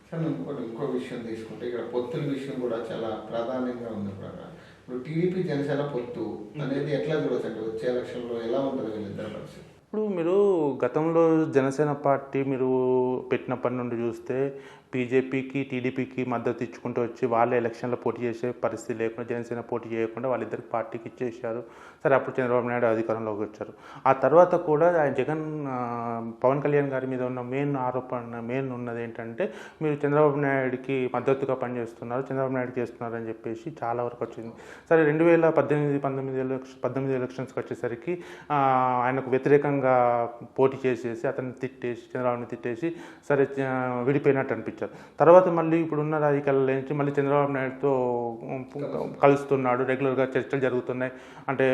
కానీ ఇంకో విషయం తీసుకుంటే ఇక్కడ పొత్తుల విషయం కూడా చాలా ప్రాధాన్యంగా ఉంది. ఇప్పుడు టీడీపీ జనసేన పొత్తు అనేది ఎట్లా చూడొచ్చు అంటే వచ్చే ఎలక్షన్లో ఎలా ఉంటుంది వీళ్ళిద్దరు పరిస్థితి? ఇప్పుడు మీరు గతంలో జనసేన పార్టీ మీరు పెట్టినప్పటి నుండి చూస్తే బీజేపీకి టీడీపీకి మద్దతు ఇచ్చుకుంటూ వచ్చి వాళ్ళే ఎలక్షన్లో పోటీ చేసే పరిస్థితి లేకుండా జనసేన పోటీ చేయకుండా వాళ్ళిద్దరికి పార్టీకి ఇచ్చేసారు. సరే, అప్పుడు చంద్రబాబు నాయుడు అధికారంలోకి వచ్చారు. ఆ తర్వాత కూడా జగన్ పవన్ కళ్యాణ్ గారి మీద ఉన్న మెయిన్ ఉన్నది ఏంటంటే మీరు చంద్రబాబు నాయుడికి మద్దతుగా పనిచేస్తున్నారు, చంద్రబాబు నాయుడు చేస్తున్నారు అని చెప్పేసి చాలా వరకు వచ్చింది. సరే, 2018-19 ఎలక్షన్స్కి వచ్చేసరికి ఆయనకు వ్యతిరేకంగా పోటీ చేసేసి అతన్ని తిట్టేసి చంద్రబాబుని తిట్టేసి సరే విడిపోయినట్టు అనిపించారు. తర్వాత మళ్ళీ ఇప్పుడున్న రాజకీయాల నుంచి మళ్ళీ చంద్రబాబు నాయుడుతో కలుస్తున్నాడు, రెగ్యులర్గా చర్చలు జరుగుతున్నాయి. అంటే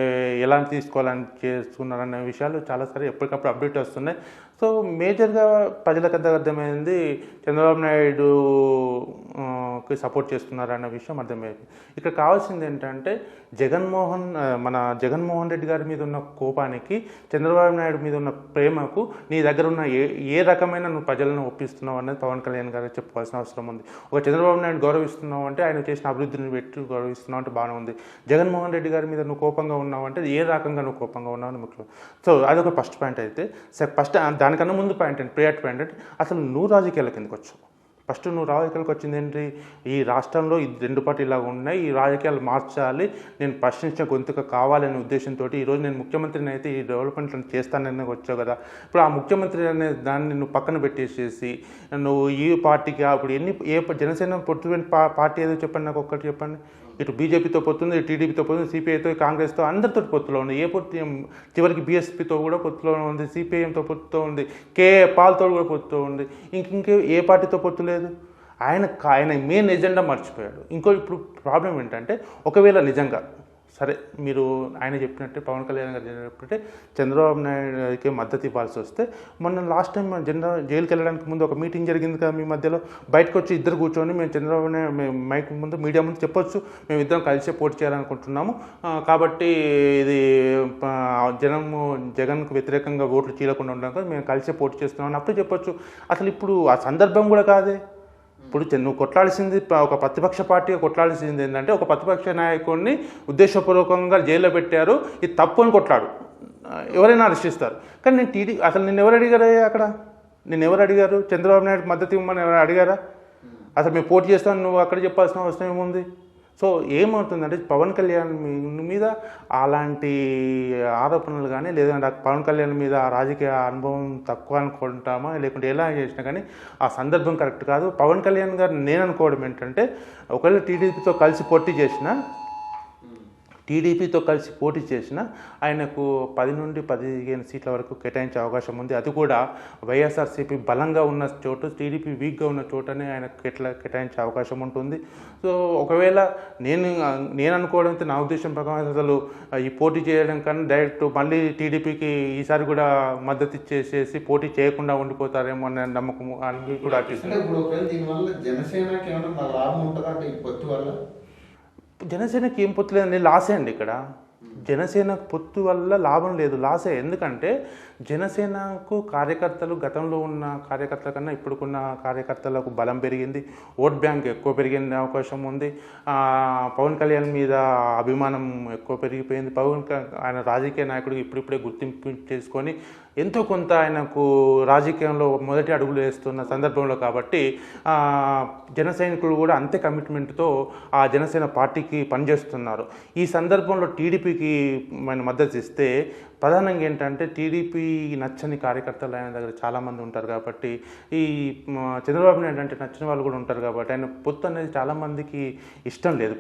ఎలా తీసుకోవాలని చేస్తున్నారనే విషయాలు చాలాసార్లు ఎప్పటికప్పుడు అప్డేట్ వస్తున్నాయి. సో మేజర్గా ప్రజలకు అర్థమైంది చంద్రబాబు నాయుడుకి సపోర్ట్ చేస్తున్నారన్న విషయం అర్థమైంది. ఇక్కడ కావాల్సింది ఏంటంటే మన జగన్మోహన్ రెడ్డి గారి మీద ఉన్న కోపానికి చంద్రబాబు నాయుడు మీద ఉన్న ప్రేమకు నీ దగ్గర ఉన్న ఏ రకమైన నువ్వు ప్రజలను ఒప్పిస్తున్నావు అనేది పవన్ కళ్యాణ్ గారికి చెప్పుకోవాల్సిన అవసరం ఉంది. ఒక చంద్రబాబు నాయుడు గౌరవిస్తున్నావు అంటే ఆయన చేసిన అభివృద్ధిని పెట్టి గౌరవిస్తున్నావు అంటే బాగానే ఉంది. జగన్మోహన్ రెడ్డి గారి మీద నువ్వు కోపంగా ఉన్నావు అంటే ఏ రకంగా నువ్వు కోపంగా ఉన్నావు అని ముఖ్యం. సో అదొక ఫస్ట్ పాయింట్. అయితే ఫస్ట్ దానికన్నా ముందు పాయింట్ ఏంటి, ప్రియారిటీ పాయింట్ అంటే అసలు నువ్వు రాజకీయాల కిందకి వచ్చావు. ఫస్ట్ నువ్వు రాజకీయాలకు వచ్చింది ఏంటి, ఈ రాష్ట్రంలో ఈ రెండు పార్టీలాగా ఉన్నాయి, ఈ రాజకీయాలు మార్చాలి, నేను ప్రశ్నించిన గొంతుక కావాలనే ఉద్దేశంతో ఈరోజు నేను ముఖ్యమంత్రిని అయితే ఈ డెవలప్మెంట్లను చేస్తానని వచ్చావు కదా. ఇప్పుడు ఆ ముఖ్యమంత్రి అనే దాన్ని నువ్వు పక్కన పెట్టేసేసి నువ్వు ఈ పార్టీకి ఇప్పుడు జనసేన పొత్తు పార్టీ ఏదో చెప్పండి, నాకు ఒక్కటి చెప్పండి. ఇటు బీజేపీతో పొత్తుంది, టీడీపీతో పొత్తుంది, సిపిఐతో, కాంగ్రెస్తో అందరితో పొత్తులో ఉంది. ఏ పొత్తు చివరికి బీఎస్పీతో కూడా పొత్తులో ఉంది, సిపిఐఎంతో పొత్తుతో ఉంది, పాల్తో కూడా పొత్తుతో ఉంది. ఇంకే ఏ పార్టీతో పొత్తు లేదు. ఆయన మెయిన్ ఎజెండా మర్చిపోయాడు. ఇప్పుడు ప్రాబ్లం ఏంటంటే ఒకవేళ నిజంగా సరే మీరు ఆయన చెప్పినట్టే పవన్ కళ్యాణ్ గారు చెప్పినట్టే చంద్రబాబు నాయుడుకి మద్దతు ఇవ్వాల్సి వస్తే మొన్న లాస్ట్ టైం జైలుకి వెళ్ళడానికి ముందు ఒక మీటింగ్ జరిగింది కదా మీ మధ్యలో, బయటకు వచ్చి ఇద్దరు కూర్చొని మేము చంద్రబాబు నాయుడు మైక్ ముందు మీడియా ముందు చెప్పొచ్చు మేము ఇద్దరం కలిసే పోటీ చేయాలనుకుంటున్నాము, కాబట్టి ఇది జగన్కు వ్యతిరేకంగా ఓట్లు చీలకుండా ఉండడం మేము కలిసే పోటీ చేస్తున్నామని అప్పుడు చెప్పొచ్చు. అసలు ఇప్పుడు ఆ సందర్భం కూడా కాదే. ఇప్పుడు నువ్వు కొట్లాడాల్సింది ఒక ప్రతిపక్ష పార్టీగా కొట్లాడాల్సింది ఏంటంటే ఒక ప్రతిపక్ష నాయకుడిని ఉద్దేశపూర్వకంగా జైల్లో పెట్టారు, ఇది తప్పు అని కొట్లాడు, ఎవరైనా అరెస్టిస్తారు. కానీ అసలు నిన్ను ఎవరు అడిగారా అక్కడ? ఎవరు అడిగారు? చంద్రబాబు నాయుడు మద్దతు ఇవ్వమని ఎవరు అడిగారా? అసలు మేము పోటీ చేస్తామని నువ్వు అక్కడ చెప్పాల్సిన అవసరం ఏముంది? సో ఏమవుతుందంటే పవన్ కళ్యాణ్ మీద అలాంటి ఆరోపణలు కానీ లేదంటే పవన్ కళ్యాణ్ మీద రాజకీయ అనుభవం తక్కువ అనుకుంటామా లేకుంటే ఎలా చేసినా కానీ ఆ సందర్భం కరెక్ట్ కాదు. పవన్ కళ్యాణ్ గారు నేను అనుకోవడం ఏంటంటే ఒకవేళ టీడీపీతో కలిసి పోటీ చేసినా ఆయనకు 10 నుండి 15 సీట్ల వరకు కేటాయించే అవకాశం ఉంది. అది కూడా వైఎస్ఆర్సీపీ బలంగా ఉన్న చోటు, టీడీపీ వీక్గా ఉన్న చోటనే ఆయనకు కేటాయించే అవకాశం ఉంటుంది. సో ఒకవేళ నేను అనుకోవడంతో నా ఉద్దేశం ప్రకారం అసలు ఈ పోటీ చేయడం కన్నా డైరెక్ట్ మళ్ళీ టీడీపీకి ఈసారి కూడా మద్దతు ఇచ్చేసేసి పోటీ చేయకుండా ఉండిపోతారేమో అనే నమ్మకం అని కూడా అనిపిస్తుంది. దీనివల్ల జనసేనకి ఏమైనా లాభం ఉంటుందా అంటే ఈ పొత్తు వల్ల? జనసేనకి ఏం పొత్తు లేదండి, లాసే అండి. ఇక్కడ జనసేన పొత్తు వల్ల లాభం లేదు, లాసే. ఎందుకంటే జనసేనకు కార్యకర్తలు గతంలో ఉన్న కార్యకర్తల కన్నా ఇప్పుడుకున్న కార్యకర్తలకు బలం పెరిగింది, ఓట్ బ్యాంక్ ఎక్కువ పెరిగిన అవకాశం ఉంది, పవన్ కళ్యాణ్ మీద అభిమానం ఎక్కువ పెరిగిపోయింది. ఆయన రాజకీయ నాయకుడికి ఇప్పుడిప్పుడే గుర్తింపు చేసుకొని ఎంతో కొంత ఆయనకు రాజకీయంలో మొదటి అడుగులు వేస్తున్న సందర్భంలో కాబట్టి జన సైనికులు కూడా అంతే కమిట్మెంట్తో ఆ జనసేన పార్టీకి పనిచేస్తున్నారు. ఈ సందర్భంలో టీడీపీకి మద్దతు ఇస్తే ప్రధానంగా ఏంటంటే టీడీపీ నచ్చని కార్యకర్తలు ఆయన దగ్గర చాలామంది ఉంటారు కాబట్టి ఈ చంద్రబాబు నాయుడు అంటే నచ్చిన వాళ్ళు కూడా ఉంటారు కాబట్టి ఆయన పొత్తు అనేది చాలామందికి ఇష్టం లేదు.